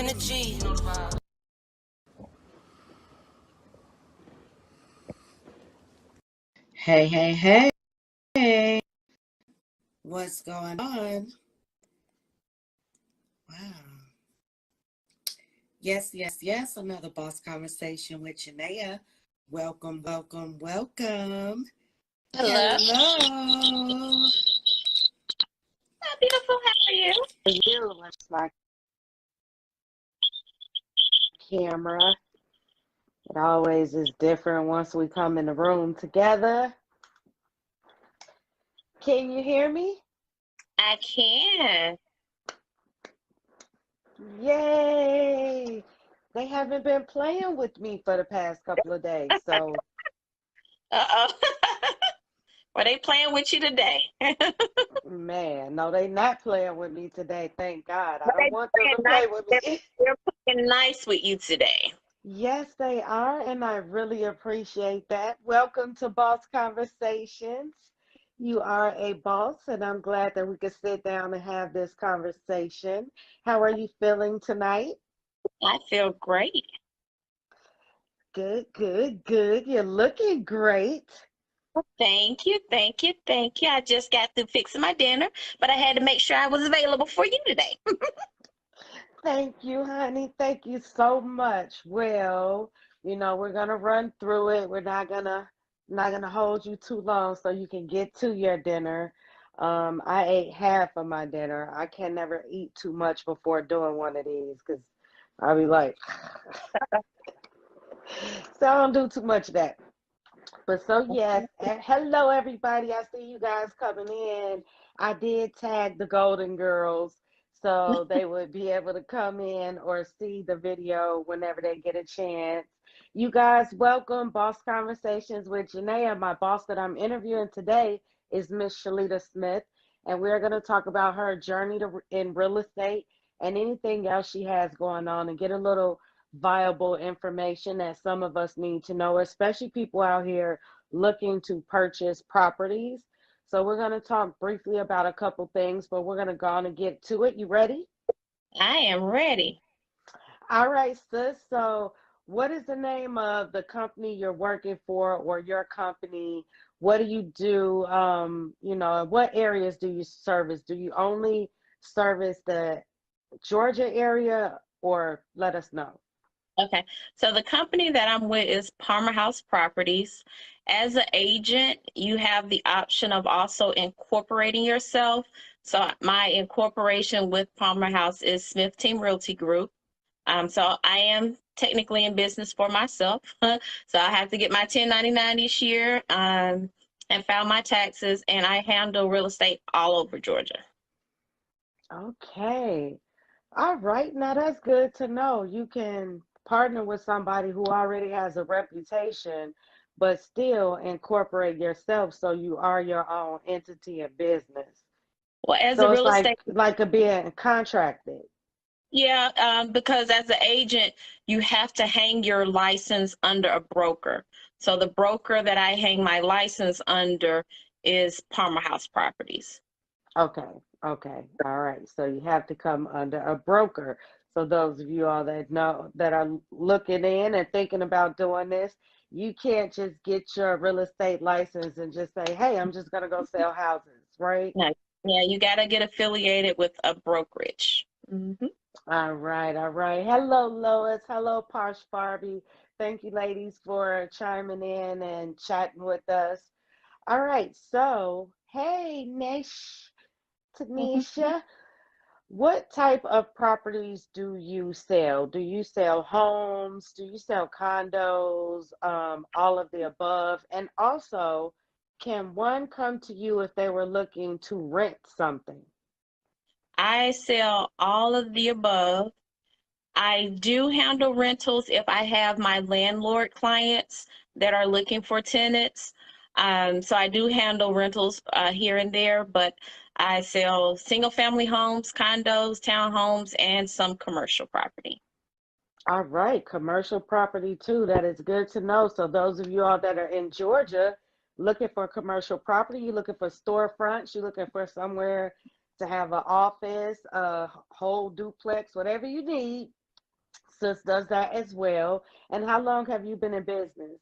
energy. Hey, hey, hey. What's going on? Wow. Yes. Another boss conversation with Janeah. Welcome. Hello. Hello. Hi, beautiful. How are you? You looks like camera. It always is different once we come in the room together. Can you hear me? I can. Yay! They haven't been playing with me for the past couple of days, so Uh-oh. Were they playing with you today? man, no, they not playing with me today. Thank God. I But don't want them to play with me. they're playing nice with you today. Yes, they are, and I really appreciate that. Welcome to Boss Conversations. You are a boss, and I'm glad that we could sit down and have this conversation. How are you feeling tonight? I feel great. Good. You're looking great. Thank you. I just got through fixing my dinner, but I had to make sure I was available for you today. Thank you, honey. Thank you so much. Well, we're gonna run through it. We're not gonna hold you too long so you can get to your dinner. I ate half of my dinner. I can never eat too much before doing one of these because I'll be like, so I don't do too much of that. But so yes, hello everybody. I see you guys coming in. I did tag the Golden Girls so they would be able to come in or see the video whenever they get a chance. You guys, welcome Boss Conversations with Janeah. My boss that I'm interviewing today is Miss Shalita Smith, and we're going to talk about her journey in real estate and anything else she has going on and get a little viable information that some of us need to know, especially people out here looking to purchase properties. So we're going to talk briefly about a couple things, but we're going to go on and get to it. You ready? I am ready. All right, sis. So what is the name of the company you're working for or your company? What do you do? What areas do you service? Do you only service the Georgia area or let us know? Okay, so the company that I'm with is PalmerHouse Properties. As an agent, you have the option of also incorporating yourself. So my incorporation with PalmerHouse is Smith Team Realty Group. So I am technically in business for myself. So I have to get my 1099 this year and file my taxes, and I handle real estate all over Georgia. Okay. All right, now that's good to know. You can partner with somebody who already has a reputation, but still incorporate yourself so you are your own entity and business. Well, as a So it's real like estate a being contracted. Yeah, because as an agent, you have to hang your license under a broker. So the broker that I hang my license under is PalmerHouse Properties. Okay, okay, all right. So you have to come under a broker. So those of you all that know that are looking in and thinking about doing this, you can't just get your real estate license and just say, "Hey, I'm just gonna go sell houses," right? Yeah, yeah, you got to get affiliated with a brokerage. All right, all right. Hello, Lois. Hello, Posh Barbie. Thank you, ladies, for chiming in and chatting with us. All right, so hey, Tanisha, what type of properties do you sell? Do you sell homes? Do you sell condos? All of the above? And also, can one come to you if they were looking to rent something? I sell all of the above. I do handle rentals if I have my landlord clients that are looking for tenants. So I do handle rentals here and there, but I sell single family homes, condos, townhomes, and some commercial property. All right, commercial property too. That is good to know. So those of you all that are in Georgia looking for commercial property, you're looking for storefronts, you're looking for somewhere to have an office, a whole duplex, whatever you need, sis does that as well. And how long have you been in business?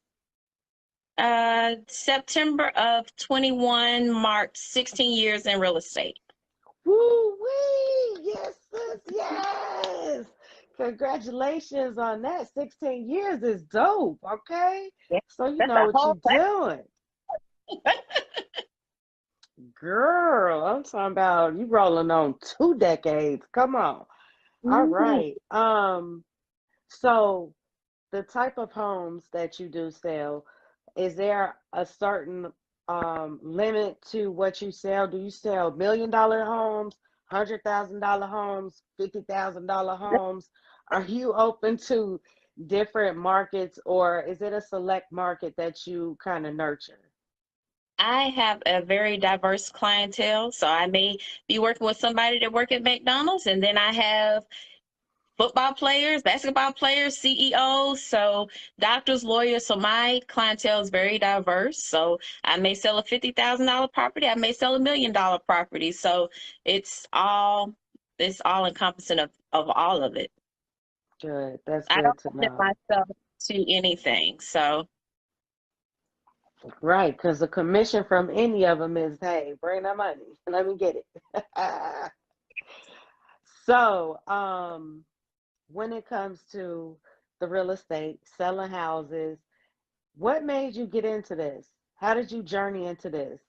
September of 21 marked 16 years in real estate. Woo wee! Yes, sis, yes. Congratulations on that. 16 years is dope, okay? Yeah, So you that's know a what whole you're doing. Girl, I'm talking about you rolling on 2 decades. Come on. All Mhm. right. So the type of homes that you do sell, is there a certain limit to what you sell? Do you sell $1 million homes, $100,000 homes, $50,000 homes? Are you open to different markets, or is it a select market that you kind of nurture? I have a very diverse clientele, so I may be working with somebody that work at McDonald's, and then I have football players, basketball players, CEOs, so doctors, lawyers. So my clientele is very diverse. So I may sell a $50,000 property, I may sell $1 million property. So it's all encompassing of all of it. Good. That's I good don't to limit know. myself to anything. So Right, because the commission from any of them is, hey, bring that money. Let me get it. So, when it comes to the real estate, selling houses, what made you get into this? How did you journey into this?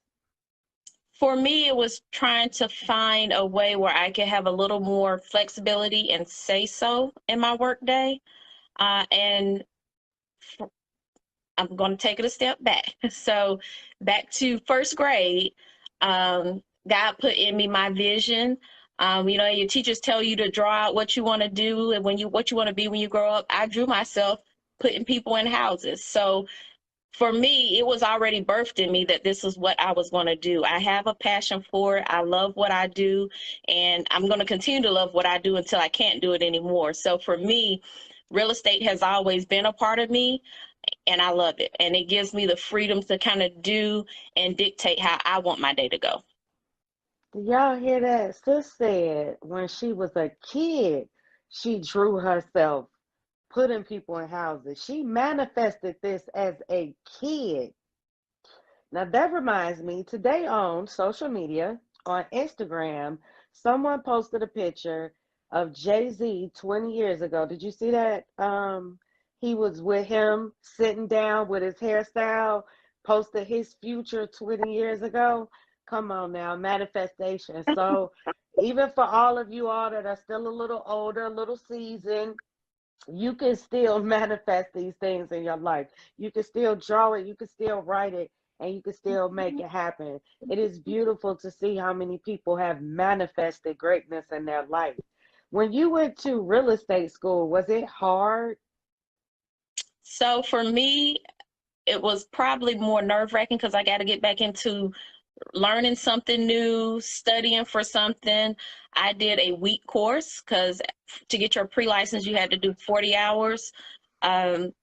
for me, it was trying to find a way where I could have a little more flexibility and say so in my workday. And I'm going to take it a step back. So, back to first grade, God put in me my vision. Your teachers tell you to draw out what you want to do and what you want to be when you grow up. I drew myself putting people in houses. So for me, it was already birthed in me that this is what I was going to do. I have a passion for it. I love what I do, and I'm going to continue to love what I do until I can't do it anymore. So for me, real estate has always been a part of me, and I love it. And it gives me the freedom to kind of do and dictate how I want my day to go. Did y'all hear that? Sis said when she was a kid, she drew herself putting people in houses. She manifested this as a kid. Now that reminds me, today on social media, on Instagram, someone posted a picture of Jay-Z 20 years ago. Did you see that? He was with him sitting down with his hairstyle, posted his future 20 years ago. Come on now, manifestation. So even for all of you all that are still a little older, a little seasoned, you can still manifest these things in your life. You can still draw it, you can still write it, and you can still make it happen. It is beautiful to see how many people have manifested greatness in their life. When you went to real estate school, was it hard? So for me, it was probably more nerve-wracking because I got to get back into learning something new, studying for something. I did a week course because to get your pre-license, you had to do 40 hours. Um,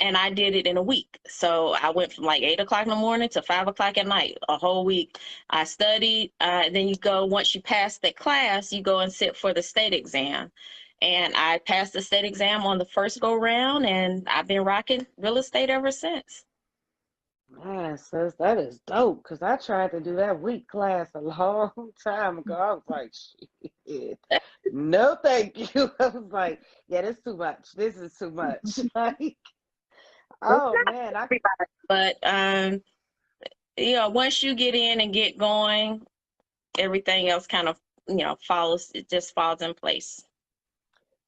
and I did it in a week. So I went from like 8 o'clock in the morning to 5 o'clock at night, a whole week. I studied. Then you go, once you pass that class, you go and sit for the state exam. And I passed the state exam on the first go round, and I've been rocking real estate ever since. Man, sis, that is dope. Because I tried to do that week class a long time ago. I was like, shit, no, thank you. I was like, yeah, this is too much. This is too much. Like, It's oh not man, I everybody, but once you get in and get going, everything else kind of, follows, it just falls in place.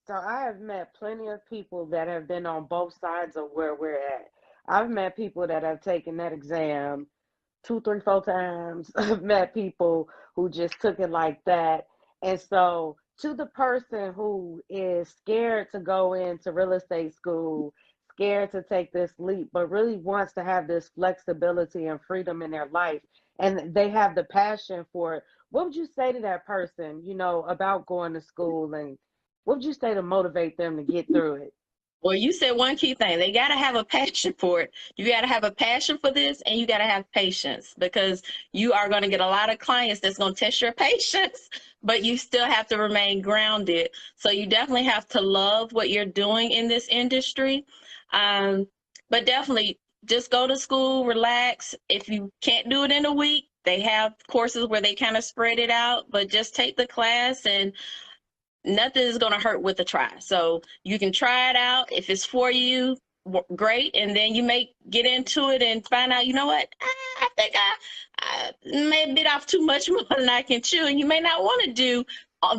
So I have met plenty of people that have been on both sides of where we're at. I've met people that have taken that exam two, three, 4 times. I've met people who just took it like that. And so to the person who is scared to go into real estate school, scared to take this leap, but really wants to have this flexibility and freedom in their life, and they have the passion for it, what would you say to that person, about going to school, and what would you say to motivate them to get through it? Well, you said one key thing. They got to have a passion for it. You got to have a passion for this, and you got to have patience, because you are going to get a lot of clients that's going to test your patience, but you still have to remain grounded. So you definitely have to love what you're doing in this industry. Um, but definitely just go to school, relax. If you can't do it in a week, they have courses where they kind of spread it out, but just take the class, and nothing is going to hurt with a try. So you can try it out. If it's for you, great. And then you may get into it and find out, you know what, I think I may bit off too much more than I can chew. And you may not want to do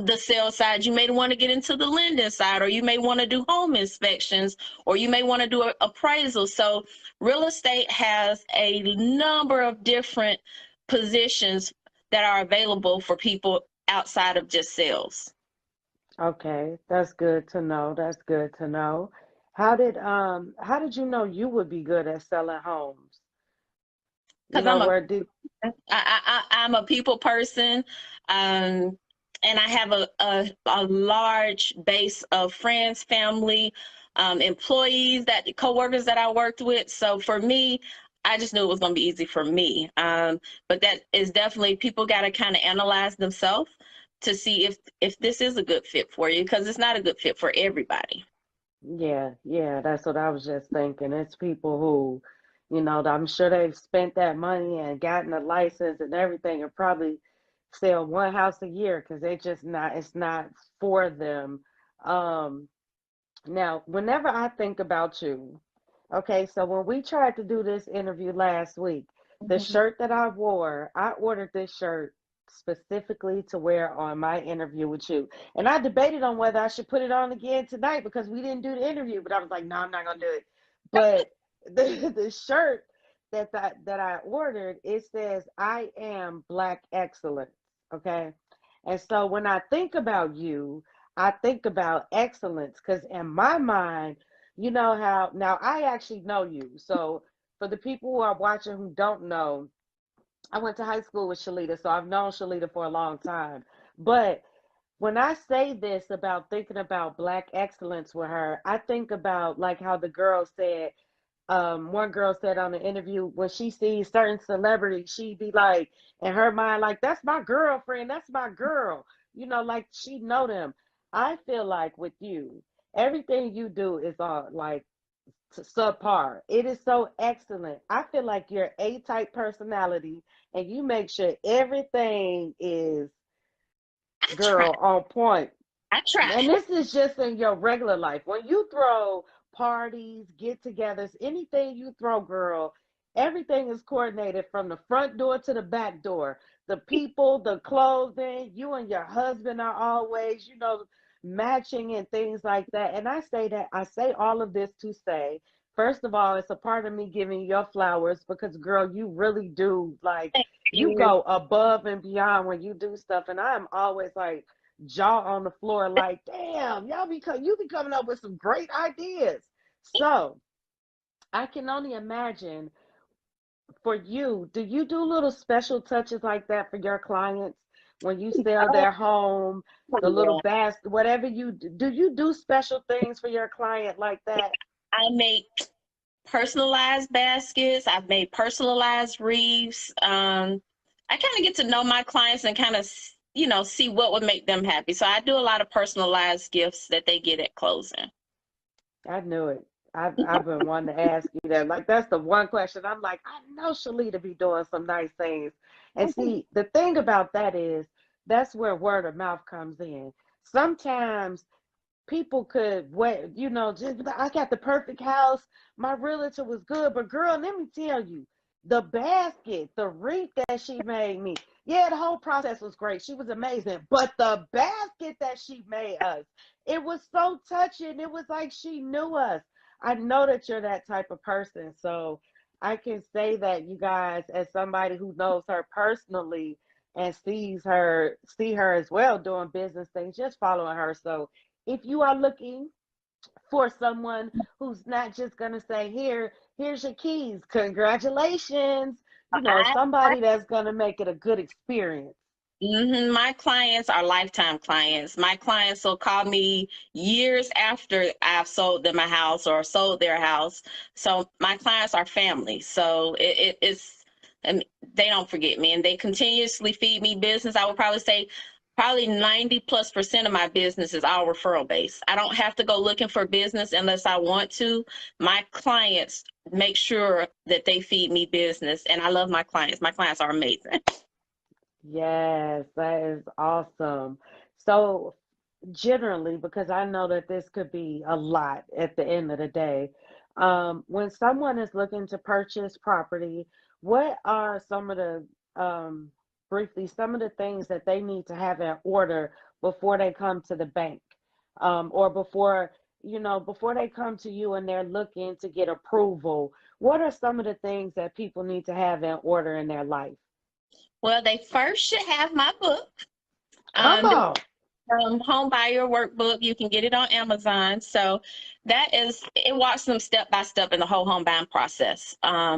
the sales side. You may want to get into the lending side, or you may want to do home inspections, or you may want to do appraisal. So real estate has a number of different positions that are available for people outside of just sales. Okay, that's good to know. That's good to know. How did you know you would be good at selling homes? You Because know, where did I'm a people person, um, and I have a large base of friends, family, employees, that coworkers that I worked with. So for me, I just knew it was going to be easy for me. But that is definitely, people got to kind of analyze themselves to see if this is a good fit for you, because it's not a good fit for everybody. Yeah, yeah, that's what I was just thinking. It's people who, I'm sure they've spent that money and gotten a license and everything, and probably sell one house a year because it's not for them. Um, Now, whenever I think about you, okay, so when we tried to do this interview last week, the shirt that I wore, I ordered this shirt specifically to wear on my interview with you. And I debated on whether I should put it on again tonight because we didn't do the interview, but I was like, no, I'm not gonna do it. But the shirt that I ordered, it says I am Black excellence. Okay. And so when I think about you, I think about excellence because in my mind, you know how now I actually know you. So for the people who are watching who don't know, I went to high school with Shalita, so I've known Shalita for a long time. But when I say this about thinking about Black excellence with her, I think about like how the girl said, one girl said on the interview, when she sees certain celebrities, she'd be like, in her mind, like, that's my girlfriend, that's my girl, like she know them. I feel like with you, everything you do is all like subpar. It is so excellent. I feel like you're A-type personality, and you make sure everything is, I try. girl, on point. I try. And this is just in your regular life. When you throw parties, get togethers, anything you throw, girl, everything is coordinated from the front door to the back door. The people, the clothing, you and your husband are always, matching and things like that. And I say all of this to say, first of all, it's a part of me giving you your flowers because, girl, you really do like, Thank you you. go above and beyond when you do stuff. And I'm always like, jaw on the floor like, damn, you be coming up with some great ideas. So I can only imagine for you, do you do little special touches like that for your clients when you sell Oh, their home, the little yeah. basket, whatever do you do special things for your client like that? I make personalized baskets. I've made personalized wreaths. I kind of get to know my clients and kind of, see what would make them happy. So I do a lot of personalized gifts that they get at closing. I knew it. I've been wanting to ask you that. Like that's the one question. I'm like, I know Shalita be doing some nice things. And see, the thing about that is that's where word of mouth comes in. Sometimes people could wait, just be like, I got the perfect house. My realtor was good, but girl, let me tell you, the basket, the wreath that she made me. Yeah, the whole process was great. She was amazing, but the basket that she made us, it was so touching. It was like she knew us. I know that you're that type of person, so I can say that you guys, as somebody who knows her personally and see her as well doing business things, just following her. So if you are looking for someone who's not just going to say, here's your keys, congratulations, I, somebody that's going to make it a good experience. My clients are lifetime clients. My clients will call me years after I've sold them a house or sold their house. So my clients are family. So it's, and they don't forget me, and they continuously feed me business. I would probably say probably 90+% of my business is all referral based. I don't have to go looking for business unless I want to. My clients make sure that they feed me business, and I love my clients. My clients are amazing. Yes, that is awesome. So generally, because I know that this could be a lot at the end of the day, when someone is looking to purchase property, what are some of the, briefly, some of the things that they need to have in order before they come to the bank, or before, before they come to you and they're looking to get approval? What are some of the things that people need to have in order in their life? Well, they first should have my book. Come The on. home buyer workbook. You can get it on Amazon. So it walks them step by step in the whole home buying process.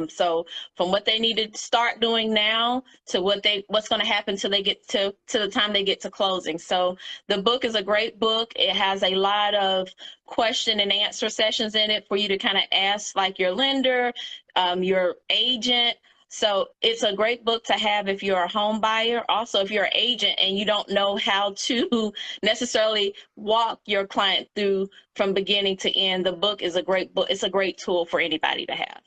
So from what they need to start doing now to what's going to happen till they get to the time they get to closing. So the book is a great book. It has a lot of question and answer sessions in it for you to kind of ask like your lender, your agent. So it's a great book to have if you're a home buyer. Also, if you're an agent and you don't know how to necessarily walk your client through from beginning to end, the book is a great book. It's a great tool for anybody to have.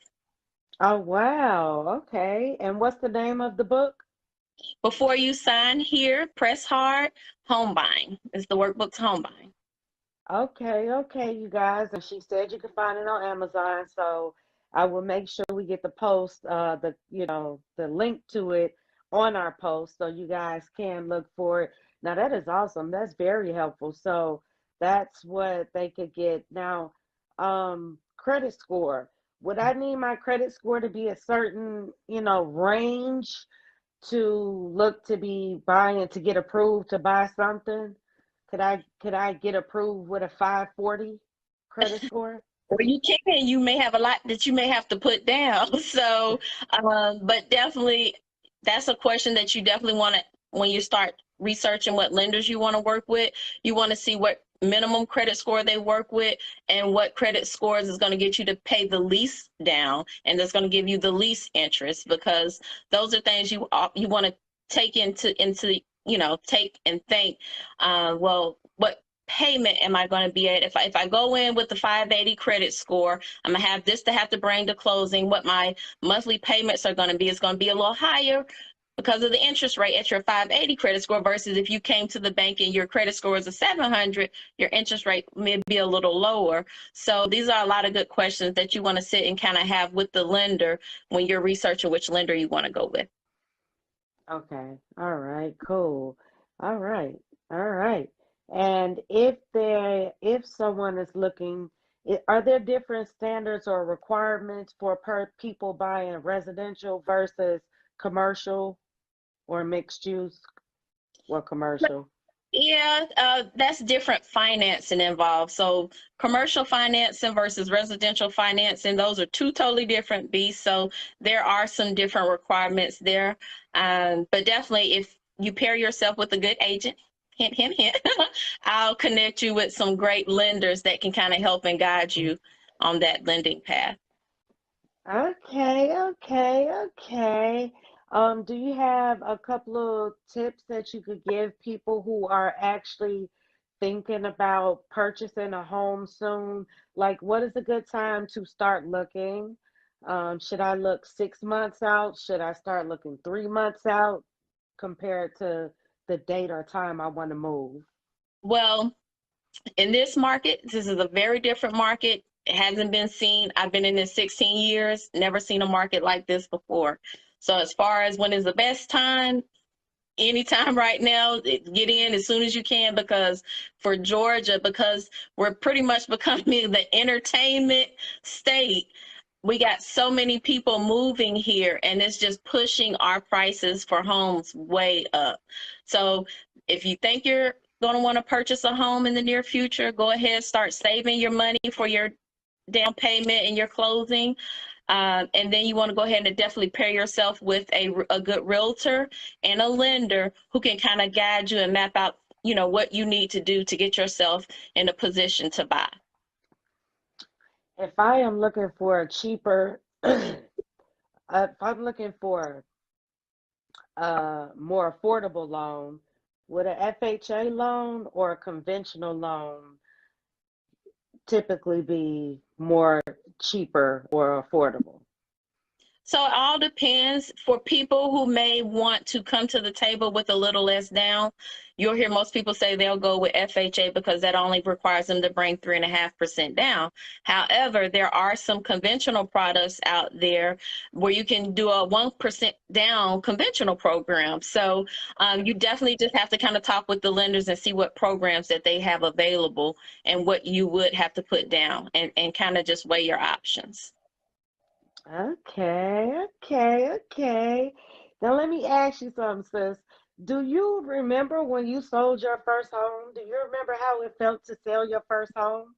Oh, wow. Okay. And what's the name of the book? Before you sign here, press hard. Home buying is the workbook to home buying. Okay, okay, you guys. And she said you can find it on Amazon. So I will make sure we get the post, the link to it on our post so you guys can look for it. Now that is awesome. That's very helpful. So that's what they could get. Now, credit score. Would I need my credit score to be a certain, range to look to be buying to get approved to buy something? Could I get approved with a 540 credit score? Or you can, you may have a lot that you may have to put down. So, but definitely that's a question that you definitely want to, when you start researching what lenders you want to work with, you want to see what minimum credit score they work with and what credit scores is going to get you to pay the least down and that's going to give you the least interest, because those are things you want to take into take and think, well, what payment am I going to be at? If I go in with the 580 credit score, I'm going to have this to have to bring to closing. What my monthly payments are going to be is going to be a little higher because of the interest rate at your 580 credit score, versus if you came to the bank and your credit score is a 700, your interest rate may be a little lower. So these are a lot of good questions that you want to sit and kind of have with the lender when you're researching which lender you want to go with. Okay. All right. Cool. All right. All right. And if someone is looking, are there different standards or requirements for people buying residential versus commercial or mixed use or commercial? Yeah, that's different financing involved. So commercial financing versus residential financing, those are two totally different beasts. So there are some different requirements there. But definitely if you pair yourself with a good agent, hint, hint, hint, I'll connect you with some great lenders that can kind of help and guide you on that lending path. Okay, okay, okay. Do you have a couple of tips that you could give people who are actually thinking about purchasing a home soon? Like, what is a good time to start looking? Should I look 6 months out? Should I start looking 3 months out compared to the date or time I want to move? Well, in this market, this is a very different market. It hasn't been seen. I've been in this 16 years, never seen a market like this before. So as far as when is the best time, anytime right now, get in as soon as you can, because for Georgia, because we're pretty much becoming the entertainment state, we got so many people moving here and it's just pushing our prices for homes way up. So if you think you're going to want to purchase a home in the near future, go ahead, start saving your money for your down payment and your closing. And then you want to go ahead and definitely pair yourself with a good realtor and a lender who can kind of guide you and map out, what you need to do to get yourself in a position to buy. If I am looking for a cheaper, if I'm looking for a more affordable loan, would a FHA loan or a conventional loan typically be more cheaper or affordable? So it all depends. For people who may want to come to the table with a little less down, you'll hear most people say they'll go with FHA because that only requires them to bring 3.5% down. However, there are some conventional products out there where you can do a 1% down conventional program. So you definitely just have to kind of talk with the lenders and see what programs that they have available and what you would have to put down, and kind of just weigh your options. Okay. Now let me ask you something, sis. Do you remember when you sold your first home? Do you remember how it felt to sell your first home?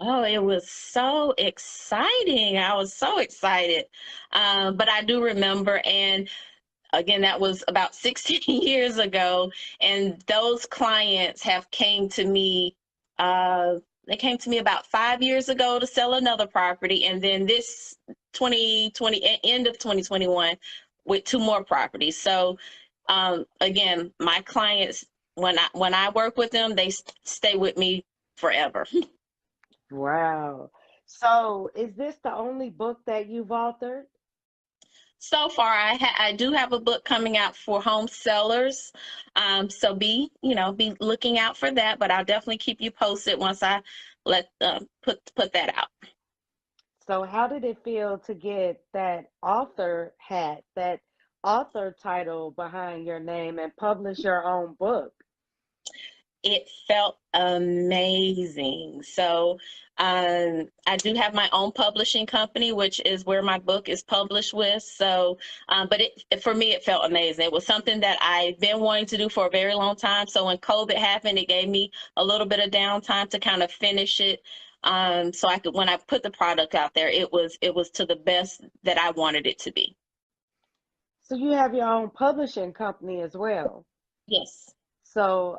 Oh, it was so exciting. I was so excited. But I do remember, and again, that was about 16 years ago. And those clients have came to me, they came to me about 5 years ago to sell another property. And then this 2020, end of 2021, with two more properties. So again, my clients, when I work with them, they stay with me forever. Wow. So is this the only book that you've authored? So far, I do have a book coming out for home sellers, so be looking out for that. But I'll definitely keep you posted once I put that out. So how did it feel to get that author hat, that author title behind your name and publish your own book? It felt amazing. So I do have my own publishing company, which is where my book is published with. So, but for me, it felt amazing. It was something that I've been wanting to do for a very long time. So when COVID happened, it gave me a little bit of downtime to kind of finish it. So I could, when I put the product out there, it was to the best that I wanted it to be. So you have your own publishing company as well. Yes. So,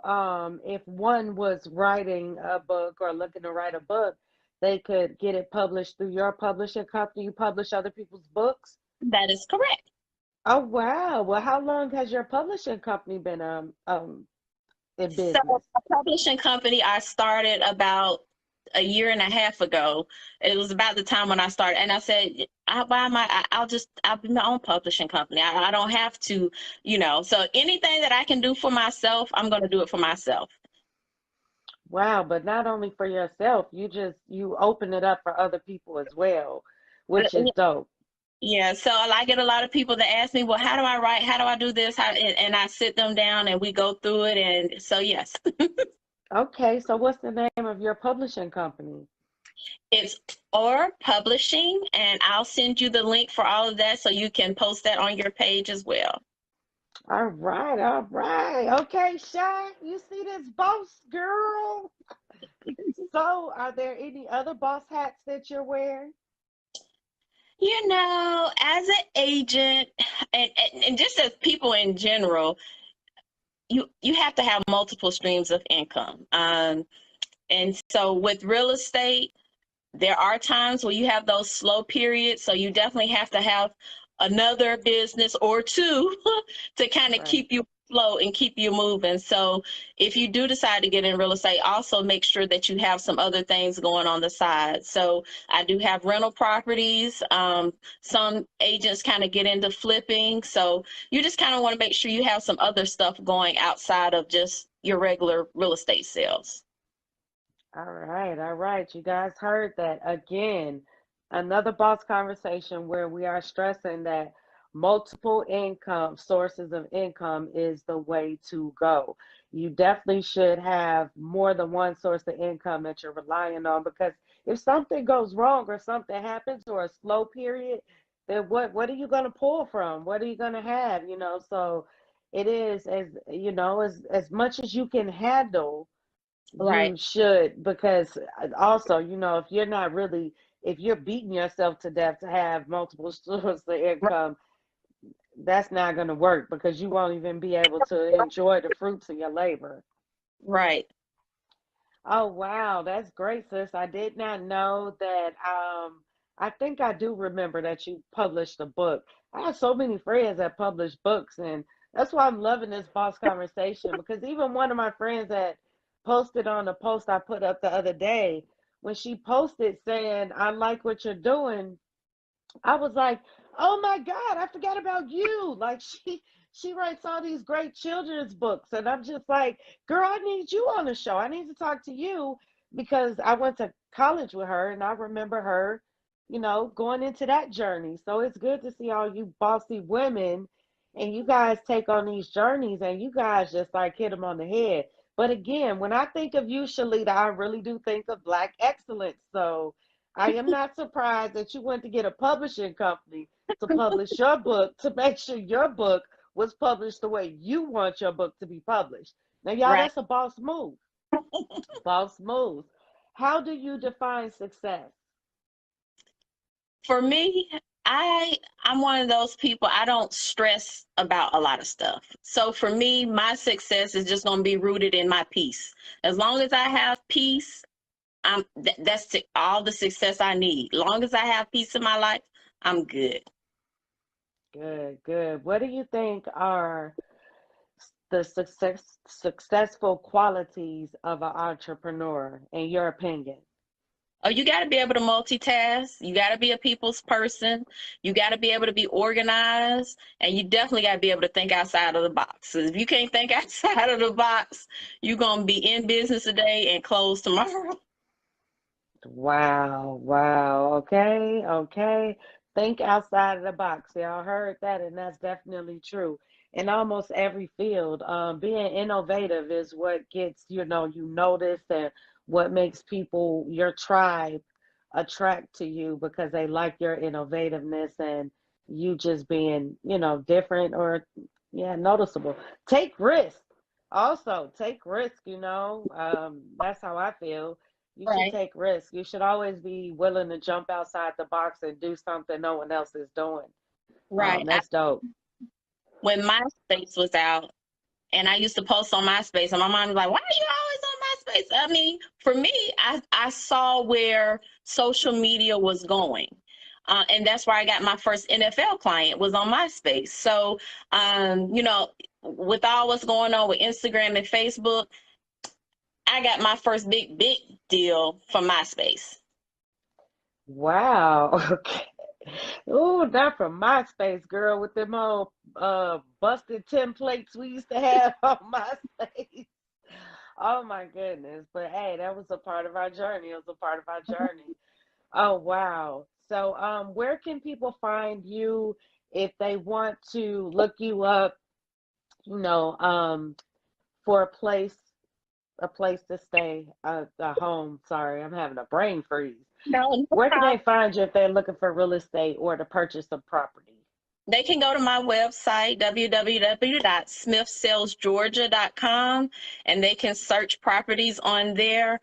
if one was writing a book or looking to write a book, they could get it published through your publishing company. You publish other people's books. That is correct. Oh, wow. Well, how long has your publishing company been in So business? a publishing company I started about a year and a half ago. It was about the time when I started, and I said, why am I'll be my own publishing company. I don't have to, so anything that I can do for myself, I'm going to do it for myself. Wow, but not only for yourself, you open it up for other people as well, which is dope. Yeah, so I get a lot of people that ask me, well, how do I write? How do I do this? And I sit them down and we go through it. And so, yes. Okay, so what's the name of your publishing company? It's Or Publishing, and I'll send you the link for all of that so you can post that on your page as well. All right. Okay, Shy, you see this boss girl? So, are there any other boss hats that you're wearing? As an agent and just as people in general, you have to have multiple streams of income. And so with real estate, there are times where you have those slow periods. So you definitely have to have another business or two to kind of Right. keep you afloat and keep you moving. So if you do decide to get in real estate, also make sure that you have some other things going on the side. So I do have rental properties. Some agents kind of get into flipping. So you just kind of want to make sure you have some other stuff going outside of just your regular real estate sales. All right. You guys heard that again. Another boss conversation where we are stressing that multiple income sources of income is the way to go. You definitely should have more than one source of income that you're relying on, because if something goes wrong or something happens or a slow period, then what are you going to pull from? What are you going to have? So it is, as much as you can handle, Right. You should, because also, if you're beating yourself to death to have multiple sources of income, that's not going to work because you won't even be able to enjoy the fruits of your labor. Right. Oh wow, that's great, sis. I did not know that. I think I do remember that you published a book. I have so many friends that publish books, and that's why I'm loving this boss conversation because even one of my friends that posted on the post I put up the other day, when she posted saying, I like what you're doing, I was like, "Oh my God, I forgot about you." Like she writes all these great children's books and I'm just like, "Girl, I need you on the show. I need to talk to you because I went to college with her and I remember her, going into that journey." So it's good to see all you bossy women and you guys take on these journeys and you guys just like hit them on the head. But again, when I think of you, Shalita, I really do think of Black excellence. So I am not surprised that you went to get a publishing company to publish your book to make sure your book was published the way you want your book to be published. Now, y'all, Right. that's a boss move. Boss move. How do you define success? For me, I'm one of those people, I don't stress about a lot of stuff. So for me, my success is just going to be rooted in my peace. As long as I have peace, that's all the success I need. Long as I have peace in my life, I'm good. Good, good. What do you think are the successful qualities of an entrepreneur, in your opinion? Oh, you got to be able to multitask. You got to be a people's person. You got to be able to be organized. And you definitely got to be able to think outside of the box. So if you can't think outside of the box, you're going to be in business today and closed tomorrow. Wow, wow. Okay, okay. Think outside of the box. Y'all heard that, and that's definitely true. In almost every field, being innovative is what gets, you noticed and what makes people, your tribe, attract to you because they like your innovativeness and you just being, different or, yeah, noticeable. Take risk. Also, take risk, that's how I feel. You should Right. take risks. You should always be willing to jump outside the box and do something no one else is doing. Right. That's dope. When MySpace was out, and I used to post on MySpace, and my mom was like, "Why are you always on MySpace?" I mean, for me, I saw where social media was going. And that's where I got my first NFL client was on MySpace. So, with all what's going on with Instagram and Facebook, I got my first big deal from MySpace. Wow. Okay. Ooh, not from MySpace, girl, with them old busted templates we used to have on MySpace. Oh my goodness. But hey, that was a part of our journey. It was a part of our journey. Oh wow. So where can people find you if they want to look you up, you know, for a place to stay, a home. Sorry, I'm having a brain freeze. No, no Where can problem. they find you if they're looking for real estate or to purchase a property? They can go to my website, www.smithsalesgeorgia.com, and they can search properties on there.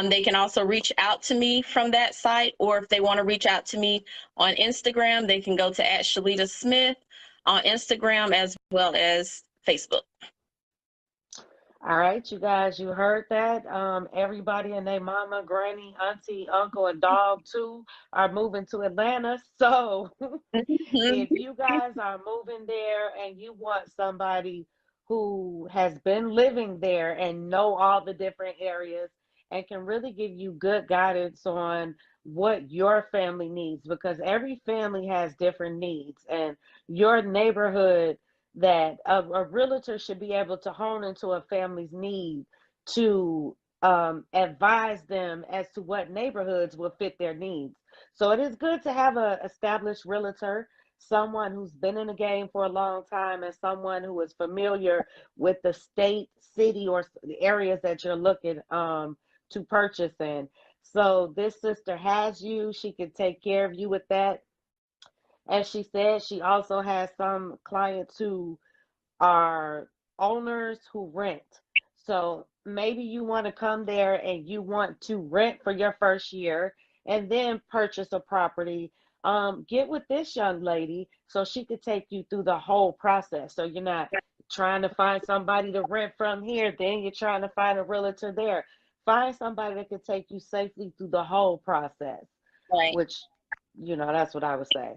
They can also reach out to me from that site, or if they want to reach out to me on Instagram, they can go to @Shalita Smith on Instagram as well as Facebook. All right, you guys, you heard that. Everybody and their mama, granny, auntie, uncle, and dog too are moving to Atlanta. So if you guys are moving there and you want somebody who has been living there and know all the different areas and can really give you good guidance on what your family needs, because every family has different needs, and your neighborhood, that a realtor should be able to hone into a family's need to advise them as to what neighborhoods will fit their needs. So it is good to have a established realtor, someone who's been in the game for a long time, and someone who is familiar with the state, city, or the areas that you're looking to purchase in. So this sister has you. She can take care of you with that. As she said, she also has some clients who are owners who rent. So maybe you want to come there and you want to rent for your first year and then purchase a property, get with this young lady so she could take you through the whole process. So you're not trying to find somebody to rent from here, then you're trying to find a realtor there. Find somebody that can take you safely through the whole process, Right. which, that's what I would say.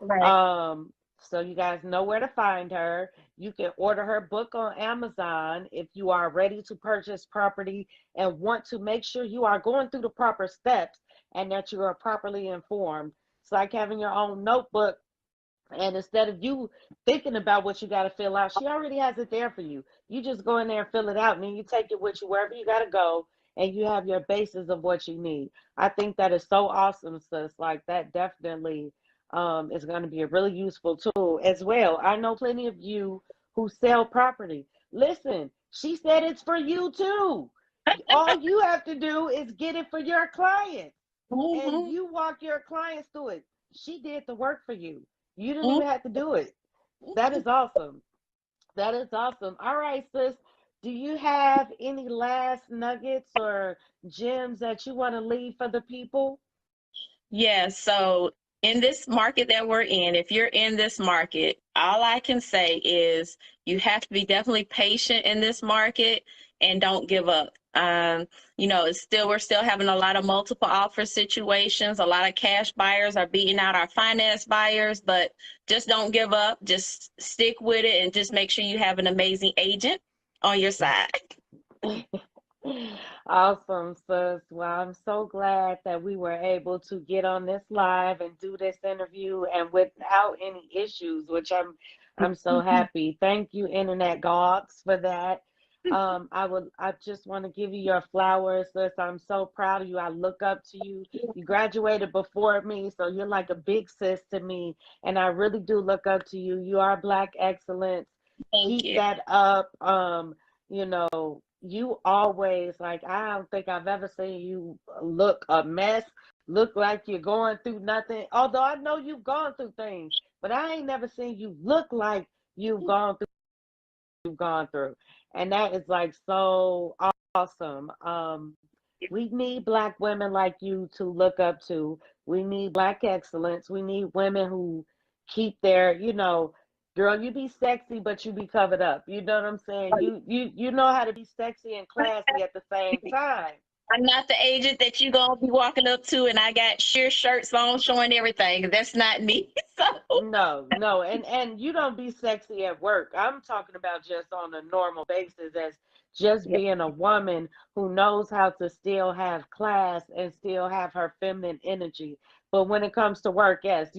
Right. So you guys know where to find her. You can order her book on Amazon if you are ready to purchase property and want to make sure you are going through the proper steps and that you are properly informed. It's like having your own notebook, and instead of you thinking about what you got to fill out, she already has it there for you. You just go in there and fill it out, and then you take it with you wherever you got to go, and you have your basis of what you need. I think that is so awesome, sis. Like, that definitely is going to be a really useful tool as well. I know plenty of you who sell property. Listen, she said it's for you too. All you have to do is get it for your clients, and Mm-hmm. you walk your clients through it. She did the work for you. You didn't Mm-hmm. even have to do it. That is awesome. That is awesome. All right, sis. Do you have any last nuggets or gems that you want to leave for the people? Yeah, so in this market that we're in, if you're in this market, all I can say is you have to be definitely patient in this market and don't give up. We're still having a lot of multiple offer situations. A lot of cash buyers are beating out our finance buyers, but just don't give up. Just stick with it and just make sure you have an amazing agent on your side. Awesome, sis. Well, I'm so glad that we were able to get on this live and do this interview and without any issues, which I'm so happy. Thank you, Internet Gods, for that. I just want to give you your flowers, sis. I'm so proud of you. I look up to you. You graduated before me, so you're like a big sis to me, and I really do look up to you. You are Black excellence. Thank Keep you. that up. You know, you always, like, I don't think I've ever seen you look a mess, look like you're going through nothing. Although I know you've gone through things, but I ain't never seen you look like you've gone through. And that is like so awesome. We need Black women like you to look up to. We need Black excellence. We need women who keep their, girl, you be sexy, but you be covered up. You know what I'm saying? You know how to be sexy and classy at the same time. I'm not the agent that you gonna be walking up to and I got sheer shirts on showing everything. That's not me. So No, no, and you don't be sexy at work. I'm talking about just on a normal basis as just yeah. being a woman who knows how to still have class and still have her feminine energy. But when it comes to work, yes,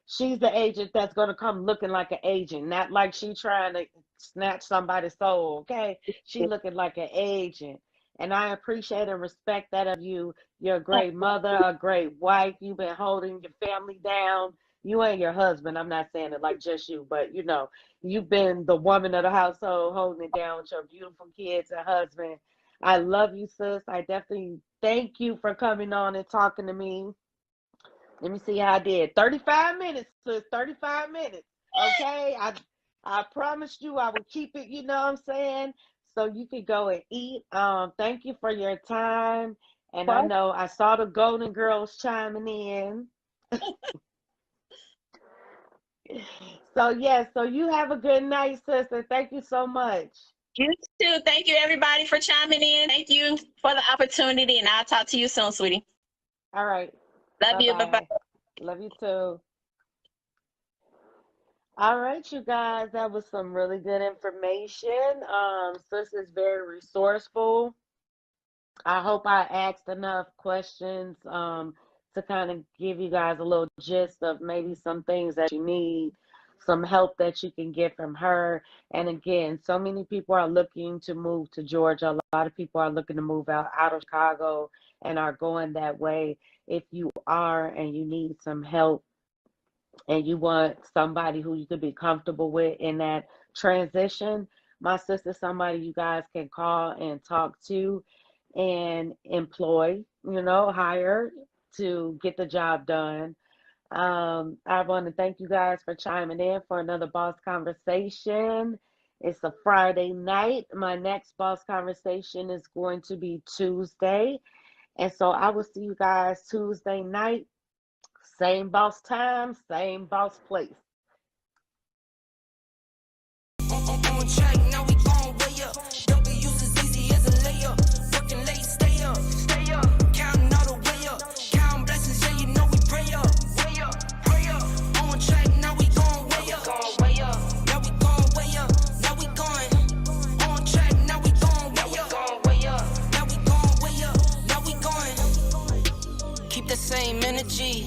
she's the agent that's gonna come looking like an agent, not like she trying to snatch somebody's soul, okay? She looking like an agent. And I appreciate and respect that of you. You're a great mother, a great wife. You've been holding your family down. You and your husband, I'm not saying it like just you, but you've been the woman of the household holding it down with your beautiful kids and husband. I love you, sis. I definitely thank you for coming on and talking to me. Let me see how I did. 35 minutes, sis. 35 minutes. Okay. I promised you I would keep it, you know what I'm saying? So you could go and eat. Thank you for your time. And I know I saw the Golden Girls chiming in. So yeah, so you have a good night, sister. Thank you so much. You too. Thank you everybody for chiming in. Thank you for the opportunity and I'll talk to you soon, sweetie. All right. Love you. Bye-bye. Bye-bye. Love you too. All right, you guys, that was some really good information. Sis is very resourceful. I hope I asked enough questions to kind of give you guys a little gist of maybe some things that you need, some help that you can get from her. And again, so many people are looking to move to Georgia. A lot of people are looking to move out of Chicago and are going that way. If you are and you need some help and you want somebody who you could be comfortable with in that transition, my sister's somebody you guys can call and talk to and employ, hire to get the job done. I want to thank you guys for chiming in for another boss conversation. It's a Friday night. My next boss conversation is going to be Tuesday. And so I will see you guys Tuesday night. Same boss time, same boss place. On track, now we gon' way up. W's as easy as a layup. Working late, stay up. Counting all the way up. Counting blessings, yeah, you know we pray up. Pray up. On track, now we gon' way up. Now we gon' way up. Now we going. On track, now we gon' way up. Now we gon' way up. Now we going. Keep the same energy.